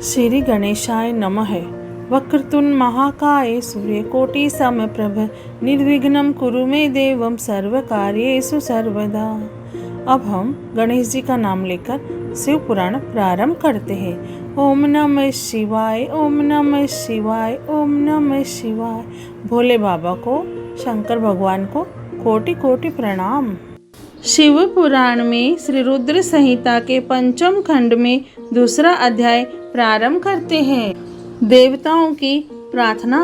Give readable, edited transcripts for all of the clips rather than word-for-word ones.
श्री गणेशाय नमः। वक्रतुंड महाकाय सूर्यकोटि समप्रभ निर्विघ्नं कुरु मे देवं सर्वकार्येषु सर्वदा। अब हम गणेश जी का नाम लेकर शिव पुराण प्रारंभ करते हैं। ओम नमः शिवाय, ओम नमः शिवाय, ओम नमः शिवाय। भोले बाबा को, शंकर भगवान को कोटि कोटि प्रणाम। शिव पुराण में श्री रुद्र संहिता के पंचम खंड में दूसरा अध्याय प्रारंभ करते हैं। देवताओं की प्रार्थना।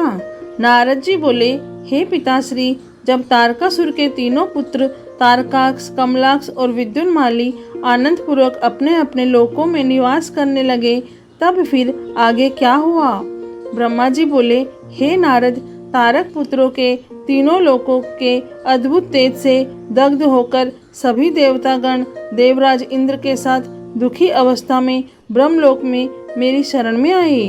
नारद जी बोले, हे पिताश्री, जब तारकासुर के तीनों पुत्र तारकाक्ष, कमलाक्ष और विद्युन्माली आनंद पूर्वक अपने अपने लोकों में निवास करने लगे, तब फिर आगे क्या हुआ? ब्रह्मा जी बोले, हे नारद, तारक पुत्रों के तीनों लोकों के अद्भुत तेज से दग्ध होकर सभी देवतागण देवराज इंद्र के साथ दुखी अवस्था में ब्रह्मलोक में मेरी शरण में आए।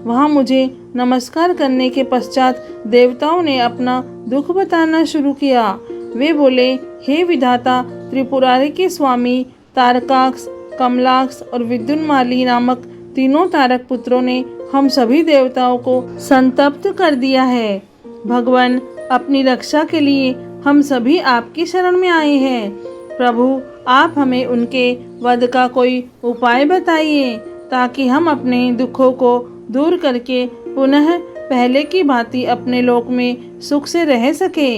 वहाँ मुझे नमस्कार करने के पश्चात देवताओं ने अपना दुख बताना शुरू किया। वे बोले, हे विधाता, त्रिपुरारी के स्वामी तारकाक्ष, कमलाक्ष और विद्युन्माली नामक तीनों तारक पुत्रों ने हम सभी देवताओं को संतप्त कर दिया है। भगवान, अपनी रक्षा के लिए हम सभी आपकी शरण में आए हैं। प्रभु, आप हमें उनके वध का कोई उपाय बताइए, ताकि हम अपने दुखों को दूर करके पुनः पहले की भांति अपने लोक में सुख से रह सके।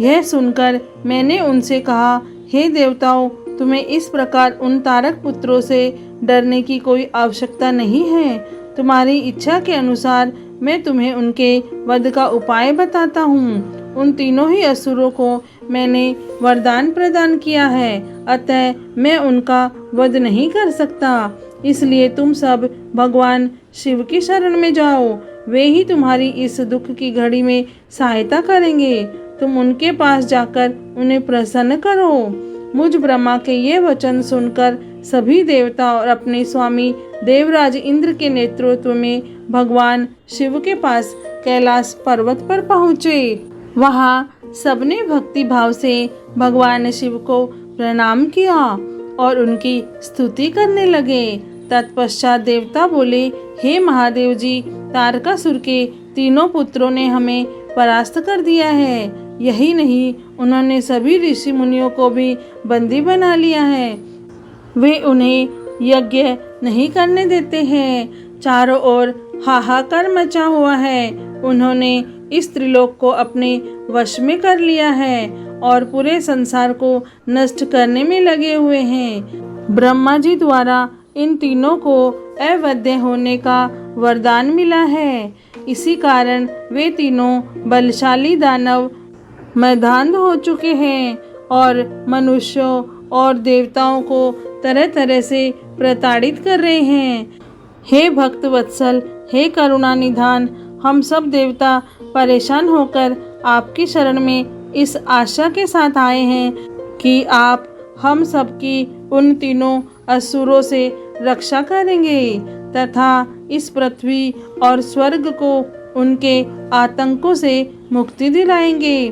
यह सुनकर मैंने उनसे कहा, हे देवताओं, तुम्हें इस प्रकार उन तारक पुत्रों से डरने की कोई आवश्यकता नहीं है। तुम्हारी इच्छा के अनुसार मैं तुम्हें उनके वध का उपाय बताता हूँ। उन तीनों ही असुरों को मैंने वरदान प्रदान किया है, अतः मैं उनका वध नहीं कर सकता। इसलिए तुम सब भगवान शिव की शरण में जाओ, वे ही तुम्हारी इस दुख की घड़ी में सहायता करेंगे। तुम उनके पास जाकर उन्हें प्रसन्न करो। मुझ ब्रह्मा के ये वचन सुनकर सभी देवता और अपने स्वामी देवराज इंद्र के नेतृत्व में भगवान शिव के पास कैलाश पर्वत पर पहुँचे। वहाँ सबने भक्ति भाव से भगवान शिव को प्रणाम किया और उनकी स्तुति करने लगे। तत्पश्चात देवता बोले, हे महादेव जी, तारकासुर के तीनों पुत्रों ने हमें परास्त कर दिया है। यही नहीं, उन्होंने सभी ऋषि मुनियों को भी बंदी बना लिया है। वे उन्हें यज्ञ नहीं करने देते हैं। चारों ओर हाहाकार मचा हुआ है। उन्होंने इस त्रिलोक को अपने वश में कर लिया है और पूरे संसार को नष्ट करने में लगे हुए हैं। ब्रह्मा जी द्वारा इन तीनों को अवध्य होने का वरदान मिला है। इसी कारण वे तीनों बलशाली दानव मैदान हो चुके हैं और मनुष्यों और देवताओं को तरह तरह से प्रताड़ित कर रहे हैं। हे भक्त वत्सल, हे करुणा निधान, हम सब देवता परेशान होकर आपकी शरण में इस आशा के साथ आए हैं कि आप हम सबकी उन तीनों असुरों से रक्षा करेंगे तथा इस पृथ्वी और स्वर्ग को उनके आतंकों से मुक्ति दिलाएंगे।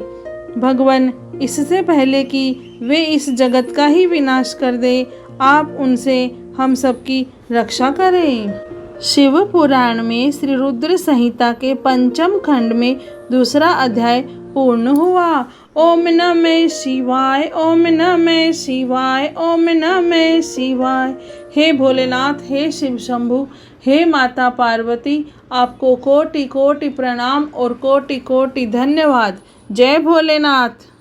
भगवान, इससे पहले कि वे इस जगत का ही विनाश कर दे, आप उनसे हम सबकी रक्षा करें। शिव पुराण में श्री रुद्र संहिता के पंचम खंड में दूसरा अध्याय पूर्ण हुआ। ओम नमः शिवाय, ओम नमः शिवाय, ओम नमः शिवाय। हे भोलेनाथ, हे शिव शंभु, हे माता पार्वती, आपको कोटि कोटि प्रणाम और कोटि कोटि धन्यवाद। जय भोलेनाथ।